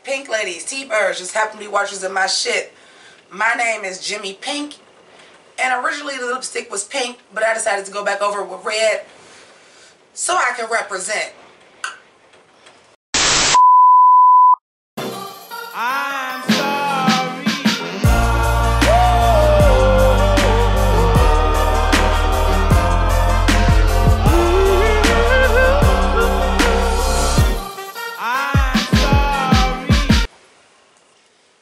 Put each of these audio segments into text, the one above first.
Pink ladies, T-birds, just happen to be watchers of my shit. My name is Jimmi Pynk, and originally the lipstick was pink, but I decided to go back over with red so I can represent. I'm sorry. I'm sorry.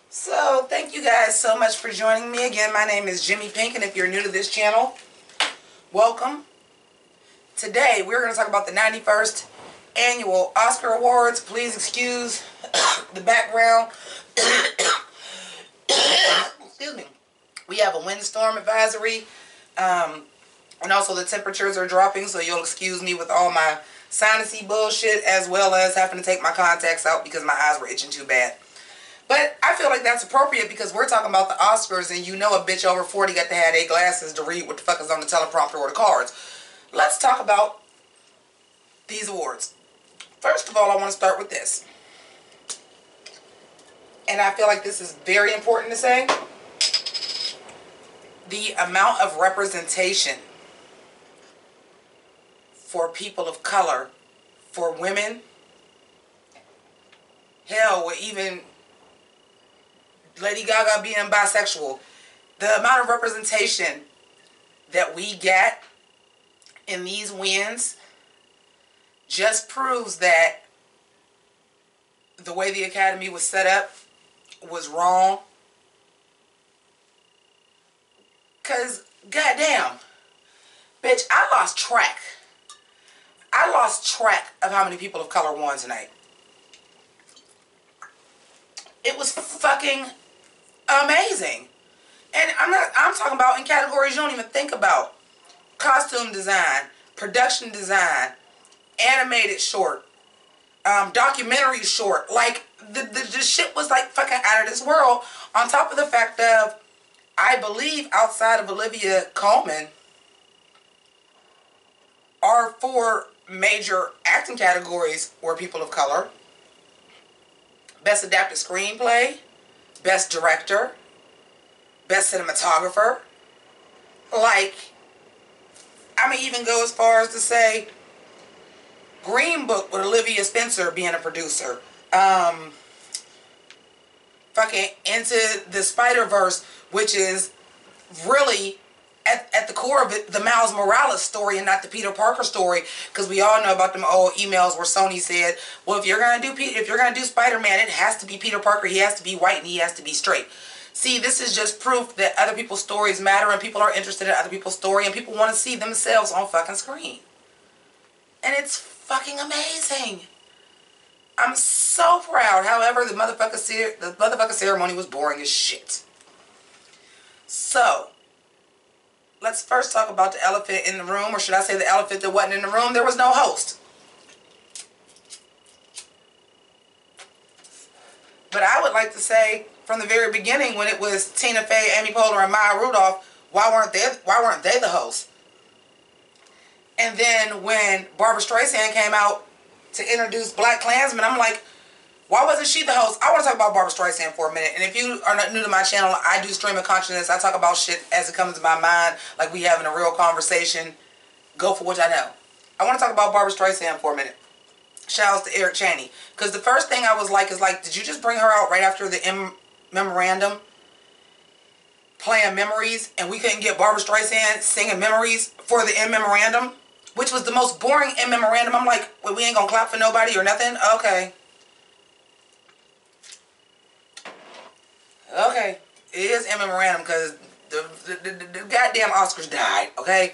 So thank you guys so much for joining me again. My name is Jimmi Pynk, and if you're new to this channel, welcome. Today we're going to talk about the 91st annual Oscar Awards. Please excuse the background. Excuse me. We have a windstorm advisory, and also the temperatures are dropping, so you'll excuse me with all my sinusy bullshit, as well as having to take my contacts out because my eyes were itching too bad. But I feel like that's appropriate because we're talking about the Oscars, and you know a bitch over 40 got to have their glasses to read what the fuck is on the teleprompter or the cards. Let's talk about these awards. First of all, I want to start with this. And I feel like this is very important to say. The amount of representation for people of color, for women, hell, even Lady Gaga being bisexual, the amount of representation that we get in these wins just proves that the way the Academy was set up was wrong. Because, goddamn, bitch, I lost track. I lost track of how many people of color won tonight. It was fucking amazing. And I'm talking about in categories you don't even think about. Costume design, production design, animated short, documentary short. Like, the shit was like fucking out of this world. On top of the fact of, I believe outside of Olivia Colman, our 4 major acting categories were people of color. Best adapted screenplay, best director, best cinematographer. Like, I may even go as far as to say Green Book with Olivia Spencer being a producer. Fucking Into the Spider-Verse, which is really at the core of it the Miles Morales story and not the Peter Parker story, because we all know about them old emails where Sony said, well, if you're gonna do Spider-Man, it has to be Peter Parker. He has to be white and he has to be straight. See, this is just proof that other people's stories matter and people are interested in other people's story and people want to see themselves on fucking screen. And it's fucking amazing. I'm so proud. However, the motherfucker ceremony was boring as shit. So, let's first talk about the elephant in the room, or should I say the elephant that wasn't in the room. There was no host. But I would like to say, from the very beginning, when it was Tina Fey, Amy Poehler, and Maya Rudolph, why weren't they the hosts? And then when Barbara Streisand came out to introduce Black Klansman, I'm like, why wasn't she the host? I want to talk about Barbara Streisand for a minute. And if you are not new to my channel, I do stream of consciousness. I talk about shit as it comes to my mind, like we having a real conversation. Go for what I know. I want to talk about Barbara Streisand for a minute. Shout out to Eric Chaney. Because the first thing I was like is like, did you just bring her out right after the Memoriam playing Memories, and we couldn't get Barbara Streisand singing Memories for the In Memorandum, which was the most boring In Memorandum. I'm like, well, we ain't gonna clap for nobody or nothing? Okay. Okay. It is In Memorandum because the goddamn Oscars died, okay?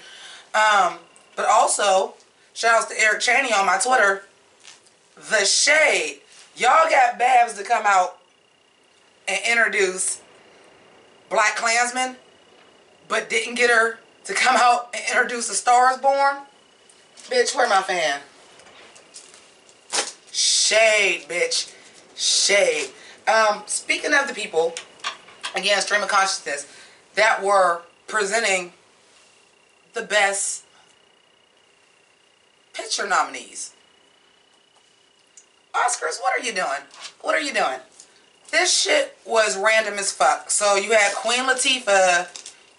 But also, shout outs to Eric Chaney on my Twitter. The shade. Y'all got Babs to come out and introduce Black Klansman, but didn't get her to come out and introduce A Star Is Born. Bitch, where my fan? Shade, bitch. Shade. Speaking of the people, again, stream of consciousness, that were presenting the best picture nominees. Oscars, what are you doing? What are you doing? This shit was random as fuck. So you had Queen Latifah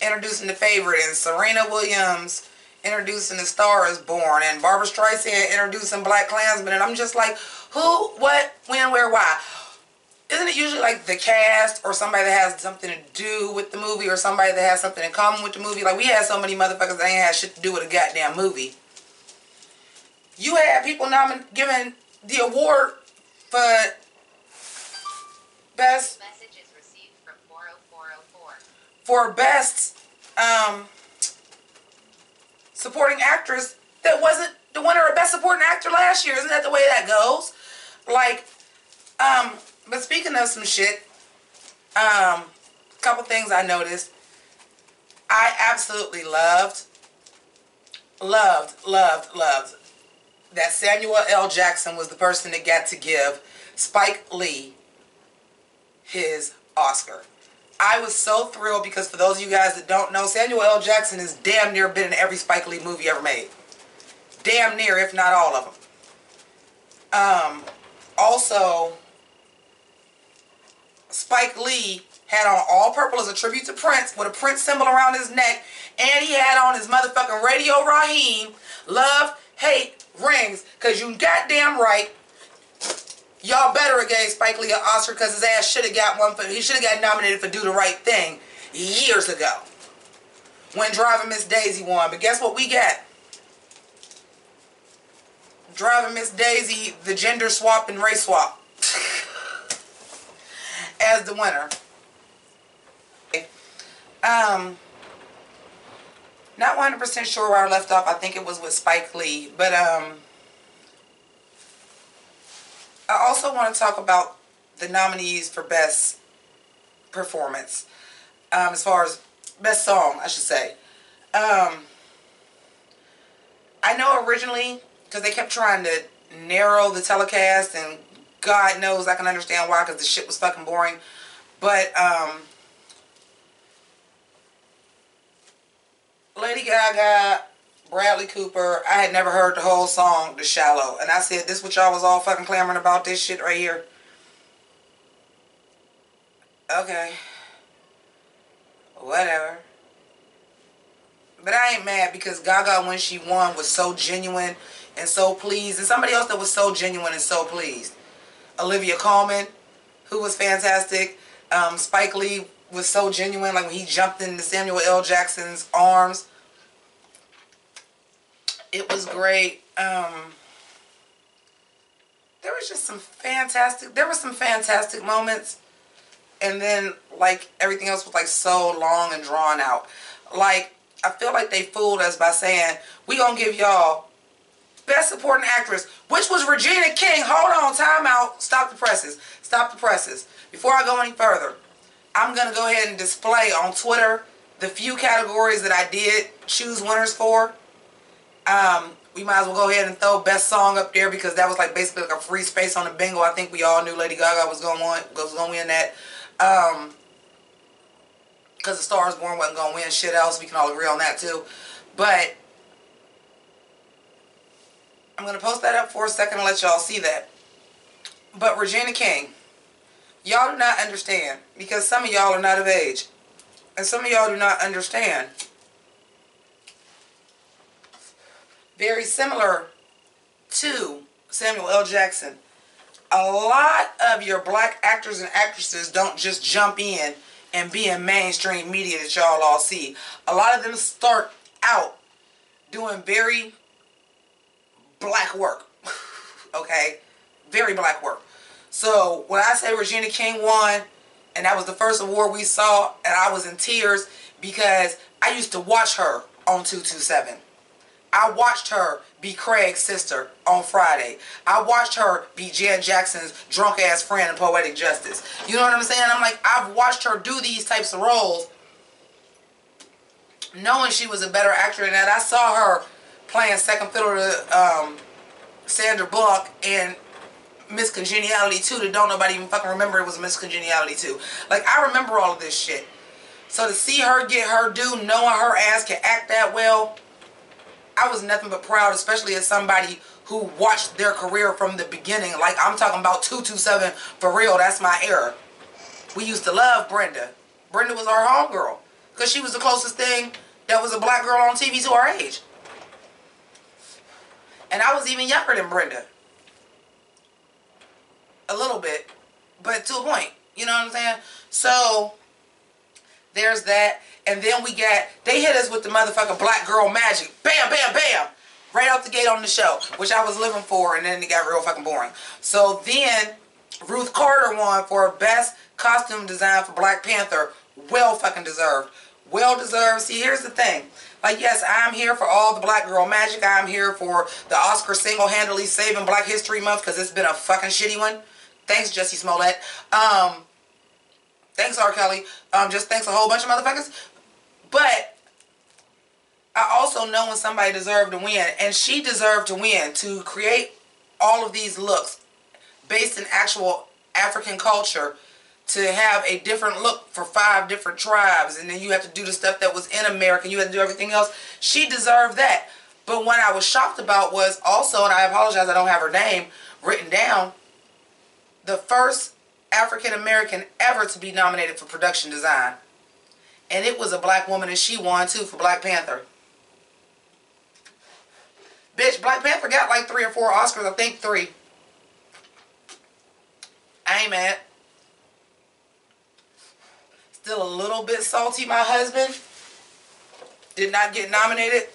introducing The Favorite, and Serena Williams introducing The Star Is Born, and Barbara Streisand introducing Black Klansman, and I'm just like, who, what, when, where, why? Isn't it usually like the cast or somebody that has something to do with the movie, or somebody that has something in common with the movie? Like, we had so many motherfuckers that ain't had shit to do with a goddamn movie. You had people giving the award for best Messages received from 40404. for best supporting actress that wasn't the winner of best supporting actor last year. Isn't that the way that goes? Like, but speaking of some shit, couple things I noticed. I absolutely loved that Samuel L. Jackson was the person that got to give Spike Lee his Oscar. I was so thrilled because, for those of you guys that don't know, Samuel L. Jackson has damn near been in every Spike Lee movie ever made. Damn near, if not all of them. Also, Spike Lee had on all purple as a tribute to Prince, with a Prince symbol around his neck, and he had on his motherfucking Radio Raheem Love Hate rings, because you goddamn right, y'all better have gave Spike Lee an Oscar, because his ass should have got one. He should have got nominated for Do the Right Thing years ago when Driving Miss Daisy won. But guess what we got? Driving Miss Daisy, the gender swap and race swap, as the winner. Not 100% sure where I left off. I think it was with Spike Lee. But I also want to talk about the nominees for Best Performance. As far as Best Song, I should say. I know originally, because they kept trying to narrow the telecast, and God knows I can understand why, because the shit was fucking boring. But Lady Gaga, Bradley Cooper, I had never heard the whole song, The Shallow. And I said, this what y'all was all fucking clamoring about, this shit right here? Okay. Whatever. But I ain't mad, because Gaga, when she won, was so genuine and so pleased. And somebody else that was so genuine and so pleased. Olivia Colman, who was fantastic. Spike Lee was so genuine, like when he jumped into Samuel L. Jackson's arms. It was great. There was just some fantastic, there were some fantastic moments. And then, like, everything else was, like, so long and drawn out. Like, I feel like they fooled us by saying, we gonna give y'all Best Supporting Actress, which was Regina King. Hold on, time out. Stop the presses. Stop the presses. Before I go any further, I'm going to go ahead and display on Twitter the few categories that I did choose winners for. We might as well go ahead and throw Best Song up there, because that was like basically like a free space on the bingo. I think we all knew Lady Gaga was going to win that. Because The Star Is Born wasn't going to win shit else. We can all agree on that too. But I'm going to post that up for a second and let y'all see that. But Regina King, y'all do not understand, because some of y'all are not of age. And some of y'all do not understand. Very similar to Samuel L. Jackson, a lot of your black actors and actresses don't just jump in and be in mainstream media that y'all all see. A lot of them start out doing very black work. Okay? Very black work. So when I say Regina King won, and that was the first award we saw, and I was in tears, because I used to watch her on 227. I watched her be Craig's sister on Friday. I watched her be Jan Jackson's drunk ass friend in Poetic Justice. You know what I'm saying? I'm like, I've watched her do these types of roles, knowing she was a better actor than that. I saw her playing second fiddle to Sandra Bullock in Miss Congeniality 2 that don't nobody even fucking remember it was Miss Congeniality 2. Like, I remember all of this shit. So to see her get her due, knowing her ass can act that well, I was nothing but proud, especially as somebody who watched their career from the beginning. Like, I'm talking about 227 for real. That's my era. We used to love Brenda. Brenda was our homegirl. Because she was the closest thing that was a black girl on TV to our age. And I was even younger than Brenda. A little bit. But to a point. You know what I'm saying? So, there's that. And then they hit us with the motherfucking black girl magic. Bam, bam, bam. Right out the gate on the show. Which I was living for, and then it got real fucking boring. So then, Ruth Carter won for best costume design for Black Panther. Well fucking deserved. Well deserved. See, here's the thing. Like, yes, I'm here for all the black girl magic. I'm here for the Oscar single-handedly saving Black History Month because it's been a fucking shitty one. Thanks, Jussie Smollett. Thanks, R. Kelly. Just thanks a whole bunch of motherfuckers. But I also know when somebody deserved to win. And she deserved to win, to create all of these looks based in actual African culture, to have a different look for 5 different tribes. And then you have to do the stuff that was in America. You have to do everything else. She deserved that. But what I was shocked about was also, and I apologize, I don't have her name written down, the first African American ever to be nominated for production design. And it was a black woman, and she won too for Black Panther. Bitch, Black Panther got like 3 or 4 Oscars. I think 3. I ain't mad. Still a little bit salty my husband did not get nominated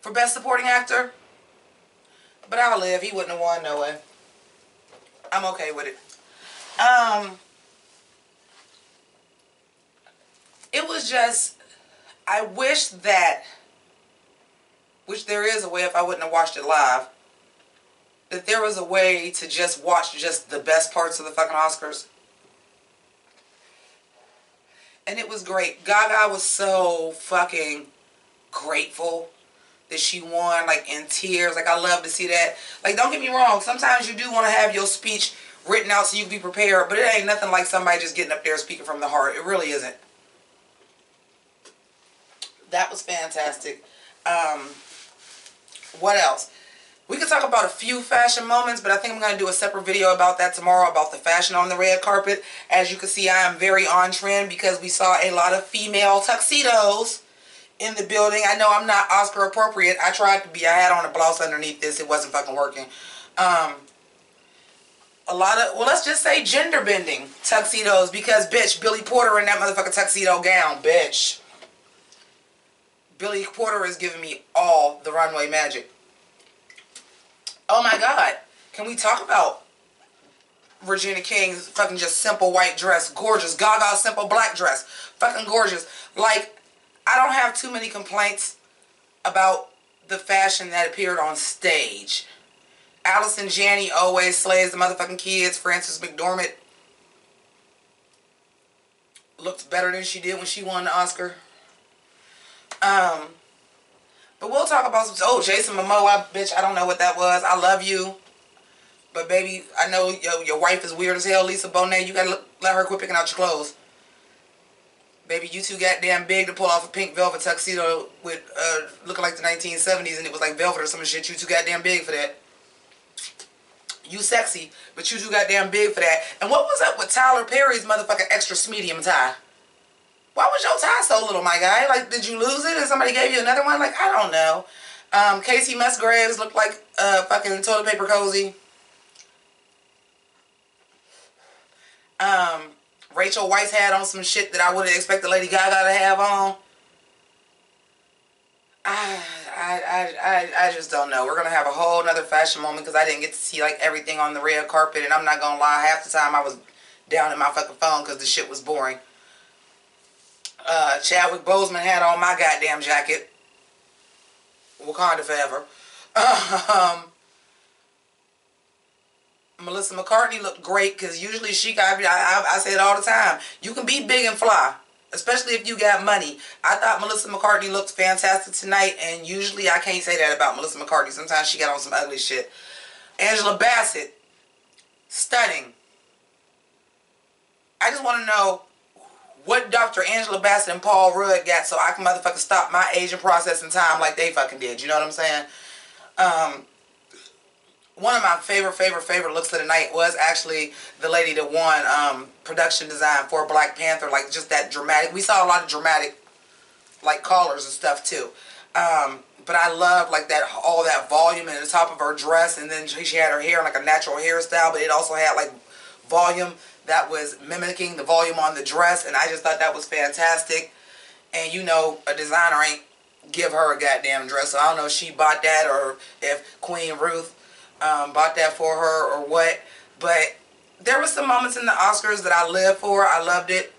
for Best Supporting Actor. But I'll live. He wouldn't have won no way. I'm okay with it. It was just, I wish that, which there is a way if I wouldn't have watched it live, that there was a way to just watch just the best parts of the fucking Oscars. And it was great. Gaga was so fucking grateful that she won, like in tears. Like, I love to see that. Like, don't get me wrong. Sometimes you do want to have your speech written out so you can be prepared. But it ain't nothing like somebody just getting up there speaking from the heart. It really isn't. That was fantastic. What else? We could talk about a few fashion moments, but I think I'm going to do a separate video about that tomorrow, about the fashion on the red carpet. As you can see, I am very on trend because we saw a lot of female tuxedos in the building. I know I'm not Oscar appropriate. I tried to be. I had on a blouse underneath this. It wasn't fucking working. A lot of, well, let's just say gender bending tuxedos because, bitch, Billy Porter in that motherfucking tuxedo gown, bitch. Billy Porter is giving me all the runway magic. Oh my God. Can we talk about Regina King's fucking just simple white dress? Gorgeous. Gaga simple black dress. Fucking gorgeous. Like, I don't have too many complaints about the fashion that appeared on stage. Allison Janney always slays the motherfucking kids. Frances McDormand looks better than she did when she won the Oscar. But we'll talk about some, oh, Jason Momoa, bitch, I don't know what that was. I love you. But baby, I know your wife is weird as hell, Lisa Bonet. You gotta let her quit picking out your clothes. Baby, you too goddamn big to pull off a pink velvet tuxedo with, looking like the 1970s and it was like velvet or some shit. You too goddamn big for that. You sexy, but you too goddamn big for that. And what was up with Tyler Perry's motherfucking extra medium tie? Why was your tie so little, my guy? Like, did you lose it and somebody gave you another one? Like, I don't know. Casey Musgraves looked like fucking toilet paper cozy. Rachel Weisz had on some shit that I would have expected Lady Gaga to have on. I just don't know. We're going to have a whole nother fashion moment because I didn't get to see, like, everything on the red carpet. And I'm not going to lie, half the time I was down in my fucking phone because the shit was boring. Chadwick Boseman had on my goddamn jacket. Wakanda forever. Melissa McCartney looked great because usually she got, I say it all the time, you can be big and fly, especially if you got money. I thought Melissa McCartney looked fantastic tonight, and usually I can't say that about Melissa McCartney. Sometimes she got on some ugly shit. Angela Bassett, stunning. I just want to know what Dr. Angela Bassett and Paul Rudd got so I can motherfucking stop my aging process in time like they fucking did. You know what I'm saying? one of my favorite looks of the night was actually the lady that won production design for Black Panther. Like, just that dramatic. We saw a lot of dramatic, like, collars and stuff too. But I loved, like, that, all that volume in the top of her dress, and then she had her hair in, like, a natural hairstyle, but it also had, like, volume that was mimicking the volume on the dress, and I just thought that was fantastic. And you know, a designer ain't give her a goddamn dress, so I don't know if she bought that or if Queen Ruth bought that for her or what. But there were some moments in the Oscars that I lived for. I loved it.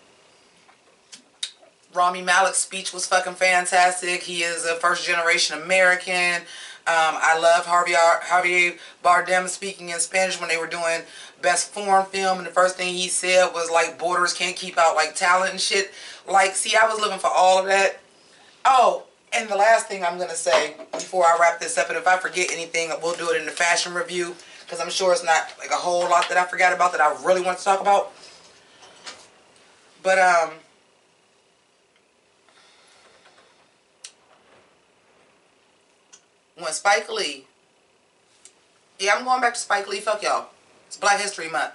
Rami Malek's speech was fucking fantastic. He is a first-generation American. I love Javier Bardem speaking in Spanish when they were doing Best Foreign Film, and the first thing he said was, like, borders can't keep out, like, talent and shit. Like, see, I was living for all of that. Oh, and the last thing I'm going to say before I wrap this up, and if I forget anything, we'll do it in the fashion review, because I'm sure it's not, like, a whole lot that I forgot about that I really want to talk about. But, when Spike Lee, yeah, I'm going back to Spike Lee, fuck y'all. It's Black History Month.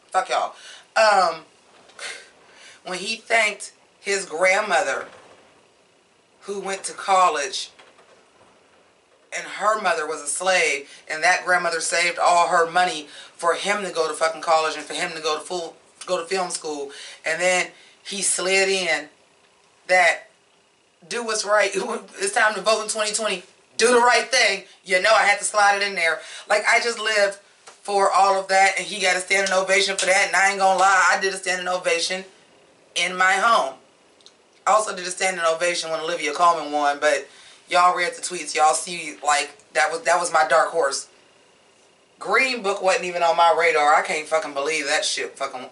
Fuck y'all. When he thanked his grandmother who went to college and her mother was a slave, and that grandmother saved all her money for him to go to fucking college and for him to go to film school, and then he slid in that do what's right. It's time to vote in 2020. Do the right thing. You know, I had to slide it in there. Like, I just lived for all of that, and he got a standing ovation for that, and I ain't gonna lie, I did a standing ovation in my home. I also did a standing ovation when Olivia Colman won, but y'all read the tweets. Y'all see, like, that was my dark horse. Green Book wasn't even on my radar. I can't fucking believe that shit fucking...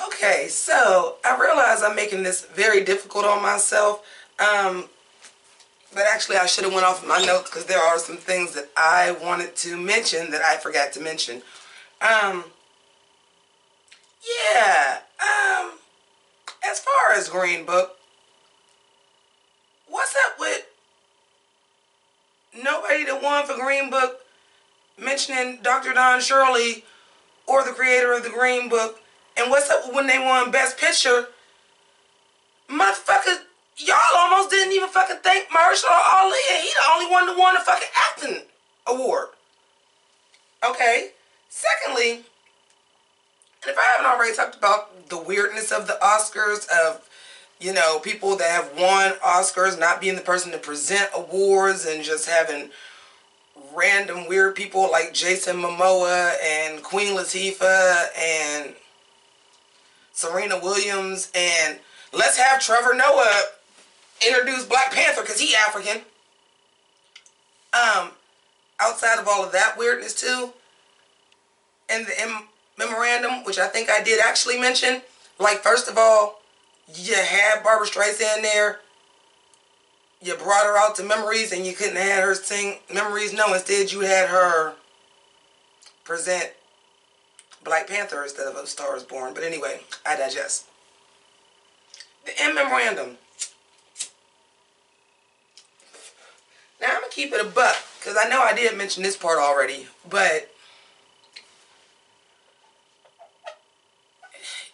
Okay, so I realize I'm making this very difficult on myself. But actually I should have went off of my notes because there are some things that I wanted to mention that I forgot to mention. Yeah. As far as Green Book, what's up with nobody that won for Green Book mentioning Dr. Don Shirley or the creator of the Green Book? And what's up when they won Best Picture? Motherfucker, y'all almost didn't even fucking thank Mahershala Ali, and he the only one that won a fucking acting award. Okay. Secondly, and if I haven't already talked about the weirdness of the Oscars, of, you know, people that have won Oscars not being the person to present awards and just having random weird people like Jason Momoa and Queen Latifah and Serena Williams, and let's have Trevor Noah introduce Black Panther because he African. Outside of all of that weirdness too, and the memorandum, which I think I did actually mention, like, first of all, you had Barbara Streisand there. You brought her out to Memories and you couldn't have her sing Memories. No, instead you had her present Black Panther instead of A Star Is Born. But anyway, I digest. The In Memorandum. Now I'm going to keep it a buck, because I know I did mention this part already, but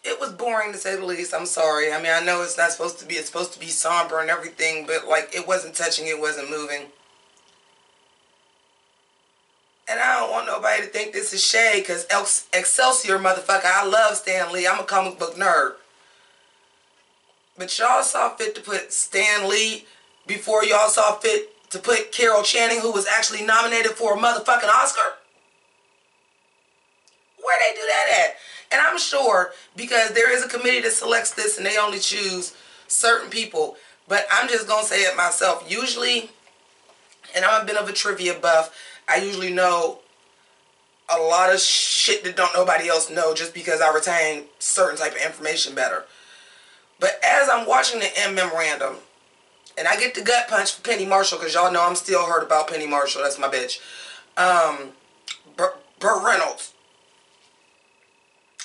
it was boring to say the least. I'm sorry. I mean, I know it's not supposed to be, it's supposed to be somber and everything, but, like, it wasn't touching, it wasn't moving. And I don't want nobody to think this is shade, because Excelsior, motherfucker, I love Stan Lee. I'm a comic book nerd. But y'all saw fit to put Stan Lee before y'all saw fit to put Carol Channing, who was actually nominated for a motherfucking Oscar? Where'd they do that at? And I'm sure, because there is a committee that selects this and they only choose certain people, but I'm just going to say it myself. Usually, and I'm a bit of a trivia buff, I usually know a lot of shit that don't nobody else know just because I retain certain type of information better. But as I'm watching the In Memorandum, and I get the gut punch for Penny Marshall, because y'all know I'm still hurt about Penny Marshall. That's my bitch. Burt Reynolds.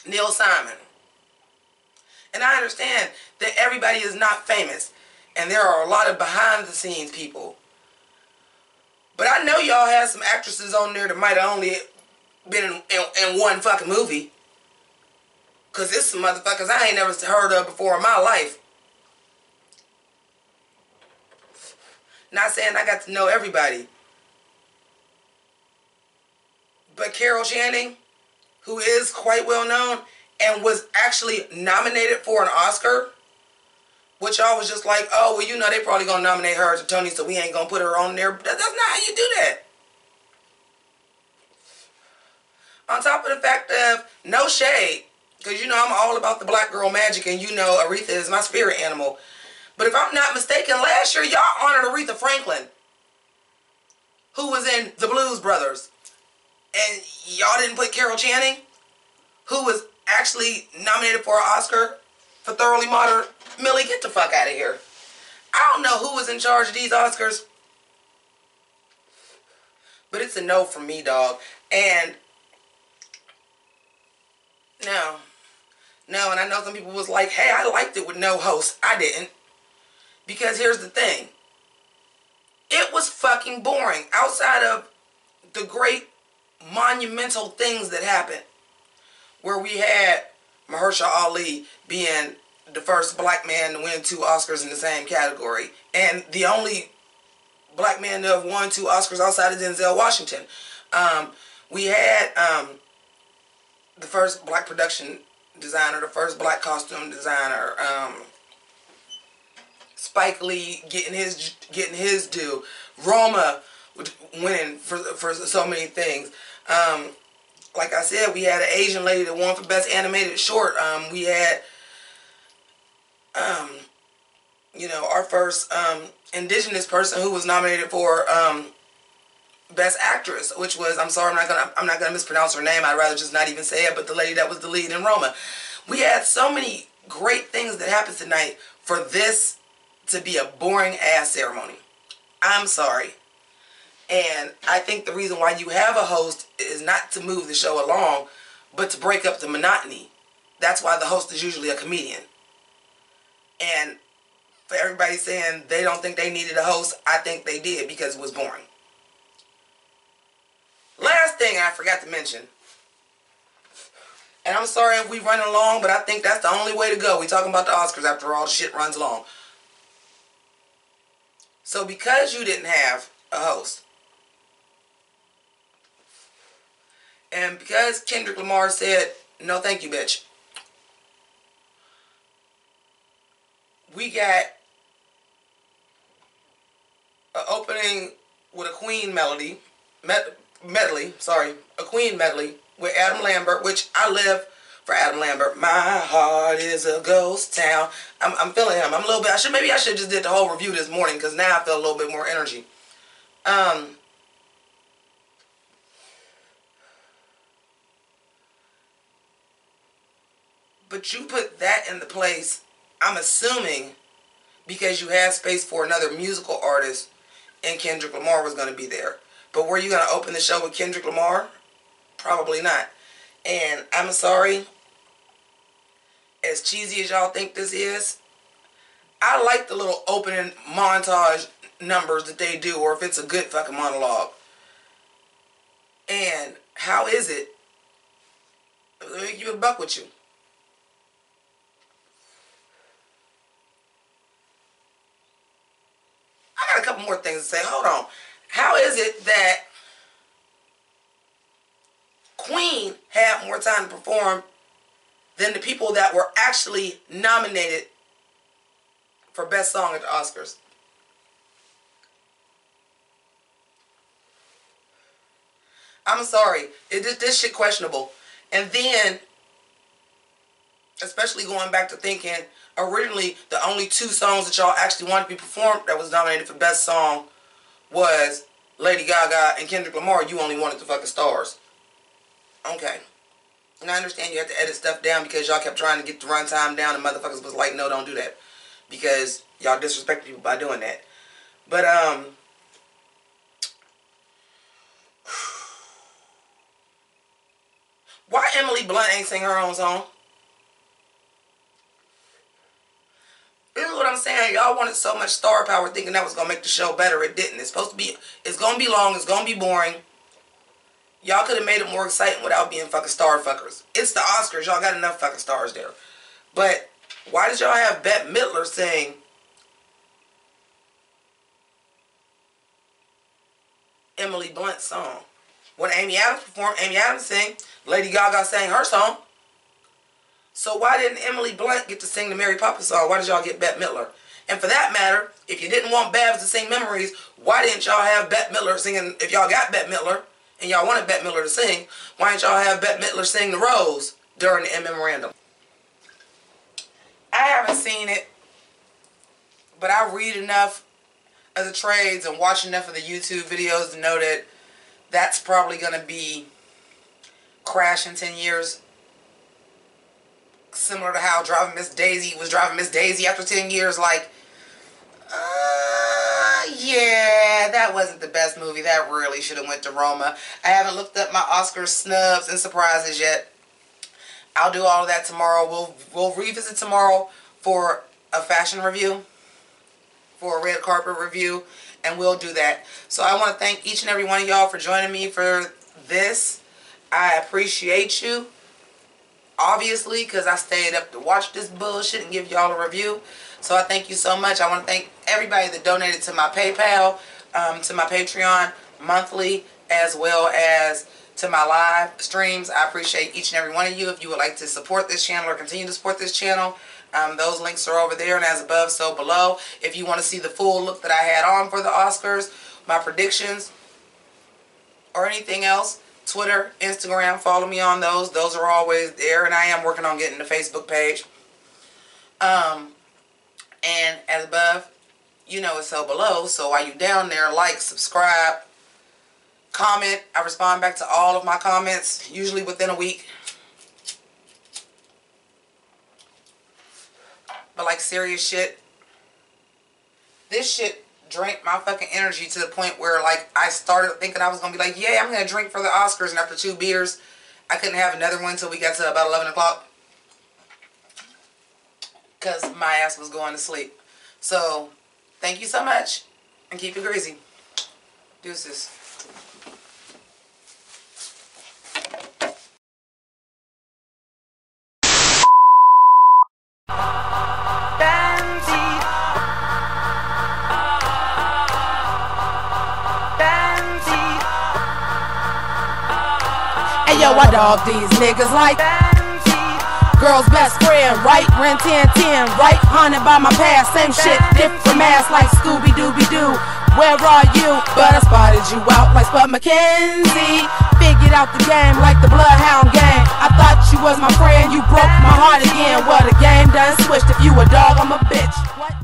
Neil Simon. And I understand that everybody is not famous. And there are a lot of behind the scenes people. But I know y'all had some actresses on there that might have only been in one fucking movie. Because it's some motherfuckers I ain't never heard of before in my life. Not saying I got to know everybody. But Carol Channing, who is quite well known and was actually nominated for an Oscar, which y'all was just like, oh, well, you know, they probably gonna nominate her to Tony, so we ain't gonna put her on there. That's not how you do that. On top of the fact of no shade, because you know I'm all about the black girl magic, and you know Aretha is my spirit animal. But if I'm not mistaken, last year y'all honored Aretha Franklin, who was in the Blues Brothers. And y'all didn't put Carol Channing, who was actually nominated for an Oscar for Thoroughly Modern. Millie, get the fuck out of here. I don't know who was in charge of these Oscars, but it's a no from me, dog. And no, and I know some people was like, hey, I liked it with no host. I didn't. Because here's the thing. It was fucking boring. Outside of the great monumental things that happened, where we had Mahershala Ali being the first black man to win 2 Oscars in the same category, and the only black man to have won 2 Oscars outside of Denzel Washington. We had the first black production designer, the first black costume designer, Spike Lee getting his due, Roma winning for so many things. Like I said, we had an Asian lady that won for Best Animated Short. We had, you know, our first indigenous person who was nominated for Best Actress, which was, I'm sorry, I'm not gonna mispronounce her name. I'd rather just not even say it. But the lady that was the lead in Roma. We had so many great things that happened tonight for this to be a boring ass ceremony. I'm sorry. And I think the reason why you have a host is not to move the show along, but to break up the monotony. That's why the host is usually a comedian. And for everybody saying they don't think they needed a host, I think they did, because it was boring. Last thing I forgot to mention, and I'm sorry if we run along, but I think that's the only way to go. We talking about the Oscars after all the shit runs along. So because you didn't have a host, and because Kendrick Lamar said, no thank you, bitch, we got an opening with a Queen medley with Adam Lambert, which I live for Adam Lambert. My heart is a ghost town. I'm feeling him. I'm a little bit, maybe I should just did the whole review this morning, because now I feel a little bit more energy. But you put that in the place, I'm assuming, because you had space for another musical artist, and Kendrick Lamar was going to be there. But were you going to open the show with Kendrick Lamar? Probably not. And I'm sorry, as cheesy as y'all think this is, I like the little opening montage numbers that they do, or if it's a good fucking monologue. And how is it? Let me keep it a buck with you. I got a couple more things to say. Hold on. How is it that Queen had more time to perform than the people that were actually nominated for Best Song at the Oscars? I'm sorry. This shit questionable. And then, especially going back to thinking, originally the only 2 songs that y'all actually wanted to be performed that was nominated for Best Song was Lady Gaga and Kendrick Lamar. You only wanted the fucking stars. Okay. And I understand you have to edit stuff down because y'all kept trying to get the runtime down, and motherfuckers was like, no, don't do that, because y'all disrespect people by doing that. But why Emily Blunt ain't sing her own song? This is what I'm saying? Y'all wanted so much star power thinking that was going to make the show better. It didn't. It's supposed to be, it's going to be long. It's going to be boring. Y'all could have made it more exciting without being fucking star fuckers. It's the Oscars. Y'all got enough fucking stars there. But why did y'all have Bette Midler sing Emily Blunt's song? When Amy Adams performed, Amy Adams sang, Lady Gaga sang her song. So why didn't Emily Blunt get to sing the Mary Poppins song? Why did y'all get Bette Midler? And for that matter, if you didn't want Babs to sing Memories, why didn't y'all have Bette Midler singing? If y'all got Bette Midler and y'all wanted Bette Midler to sing, why didn't y'all have Bette Midler sing The Rose during the Memoriam? I haven't seen it, but I read enough of the trades and watch enough of the YouTube videos to know that that's probably going to be Crash in 10 years. Similar to how Driving Miss Daisy was Driving Miss Daisy after 10 years. Like, yeah, that wasn't the best movie. That really should have went to Roma. I haven't looked up my Oscar snubs and surprises yet. I'll do all of that tomorrow. We'll revisit tomorrow for a fashion review, for a red carpet review, and we'll do that. So I want to thank each and every one of y'all for joining me for this. I appreciate you. Obviously, because I stayed up to watch this bullshit and give y'all a review. So I thank you so much. I want to thank everybody that donated to my PayPal, to my Patreon monthly, as well as to my live streams. I appreciate each and every one of you. If you would like to support this channel or continue to support this channel, those links are over there and as above, so below. If you want to see the full look that I had on for the Oscars, my predictions, or anything else, Twitter, Instagram, follow me on those. Those are always there, and I am working on getting the Facebook page. And as above, you know it's so below. So while you down there, like, subscribe, comment. I respond back to all of my comments, usually within a week. But like serious shit, this shit drank my fucking energy to the point where like I started thinking I was going to be like, yeah, I'm going to drink for the Oscars. And after 2 beers, I couldn't have another one until we got to about 11 o'clock. Because my ass was going to sleep. So, thank you so much. And keep it greasy. Deuces. Yo, I dog these niggas like girl's best friend, right? Rent 10, right? Haunted by my past, same shit, different mask like Scooby-Dooby-Doo. Where are you? But I spotted you out like Spud McKenzie. Figured out the game like the Bloodhound game. I thought you was my friend, you broke my heart again. Well, the game done switched. If you a dog, I'm a bitch. What?